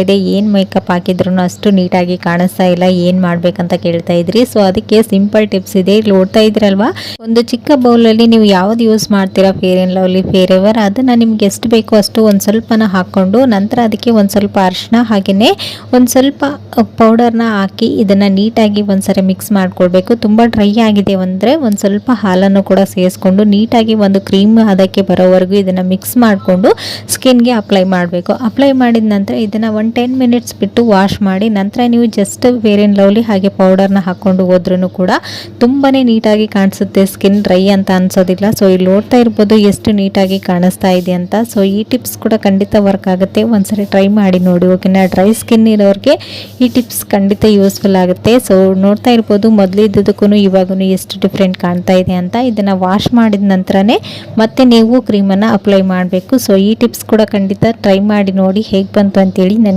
ಇದೆ ಏನು ಮೇಕಪ್ ಹಾಕಿದ್ರು ಅಷ್ಟು ನೀಟಾಗಿ ಕಾಣಿಸ್ತಾ ಇಲ್ಲ, ಏನು ಮಾಡ್ಬೇಕಂತ ಕೇಳ್ತಾ ಇದ್ರಿ. ಸೊ ಅದಕ್ಕೆ ಸಿಂಪಲ್ ಟಿಪ್ಸ್ ಇದೆ, ಇಲ್ಲಿ ನೋಡ್ತಾ ಇದ್ರಲ್ವಾ. ಒಂದು ಚಿಕ್ಕ ಬೌಲಲ್ಲಿ ನೀವು ಯಾವ್ದು ಯೂಸ್ ಮಾಡ್ತೀರಾ, fair and lovely, fair ever, ಅದನ್ನು ನಿಮ್ಗೆ ಎಷ್ಟು ಬೇಕೋ ಅಷ್ಟು ಒಂದು ಸ್ವಲ್ಪನ ಹಾಕ್ಕೊಂಡು ನಂತರ ಅದಕ್ಕೆ ಒಂದು ಸ್ವಲ್ಪ ಅರಿಶಿನ ಹಾಗೆಯೇ ಒಂದು ಸ್ವಲ್ಪ ಪೌಡರ್ನ ಹಾಕಿ ಇದನ್ನು ನೀಟಾಗಿ ಒಂದ್ಸರಿ ಮಿಕ್ಸ್ ಮಾಡ್ಕೊಳ್ಬೇಕು. ತುಂಬ ಡ್ರೈ ಆಗಿದೆ ಅಂದರೆ ಒಂದು ಸ್ವಲ್ಪ ಹಾಲನ್ನು ಕೂಡ ಸೇರಿಸ್ಕೊಂಡು ನೀಟಾಗಿ ಒಂದು ಕ್ರೀಮ್ ಅದಕ್ಕೆ ಬರೋವರೆಗೂ ಇದನ್ನು ಮಿಕ್ಸ್ ಮಾಡಿಕೊಂಡು ಸ್ಕಿನ್ಗೆ ಅಪ್ಲೈ ಮಾಡಬೇಕು. ಅಪ್ಲೈ ಮಾಡಿದ ನಂತರ ಇದನ್ನು 10 ಮಿನಿಟ್ಸ್ ಬಿಟ್ಟು ವಾಶ್ ಮಾಡಿ ನಂತರ ನೀವು ಜಸ್ಟ್ ಫೇರ್ ಆ್ಯಂಡ್ ಲವ್ಲಿ ಹಾಗೆ ಪೌಡರ್ನ ಹಾಕ್ಕೊಂಡು ಹೋದ್ರೂ ಕೂಡ ತುಂಬಾ ನೀಟಾಗಿ ಕಾಣಿಸುತ್ತೆ, ಸ್ಕಿನ್ ಡ್ರೈ ಅಂತ ಅನ್ಸೋದಿಲ್ಲ. ಸೊ ಇಲ್ಲಿ ನೋಡ್ತಾ ಇರ್ಬೋದು ಎಷ್ಟು ನೀಟಾಗಿ ಕಾಣಿಸ್ತಾ ಇದೆ ಅಂತ. ಸೊ ಈ ಟಿಪ್ಸ್ ಕೂಡ ಖಂಡಿತ ವರ್ಕ್ ಆಗುತ್ತೆ, ಒಂದ್ಸರಿ ಟ್ರೈ ಮಾಡಿ ನೋಡಿ. ಓಕೆನಾ, ಡ್ರೈ ಸ್ಕಿನ್ ಇರೋರಿಗೆ ಈ ಟಿಪ್ಸ್ ಖಂಡಿತ ಯೂಸ್ಫುಲ್ ಆಗುತ್ತೆ. ಸೊ ನೋಡ್ತಾ ಇರ್ಬೋದು ಮೊದಲಿದ್ದಕ್ಕೂ ಇವಾಗೂ ಎಷ್ಟು ಡಿಫ್ರೆಂಟ್ ಕಾಣ್ತಾ ಇದೆ ಅಂತ. ಇದನ್ನು ವಾಶ್ ಮಾಡಿದ ನಂತರನೇ ಮತ್ತೆ ನೀವು ಕ್ರೀಮನ್ನು ಅಪ್ಲೈ ಮಾಡಬೇಕು. ಸೊ ಈ ಟಿಪ್ಸ್ ಕೂಡ ಖಂಡಿತ ಟ್ರೈ ಮಾಡಿ ನೋಡಿ ಹೇಗೆ ಬಂತು ಅಂತೇಳಿ ನನಗೆ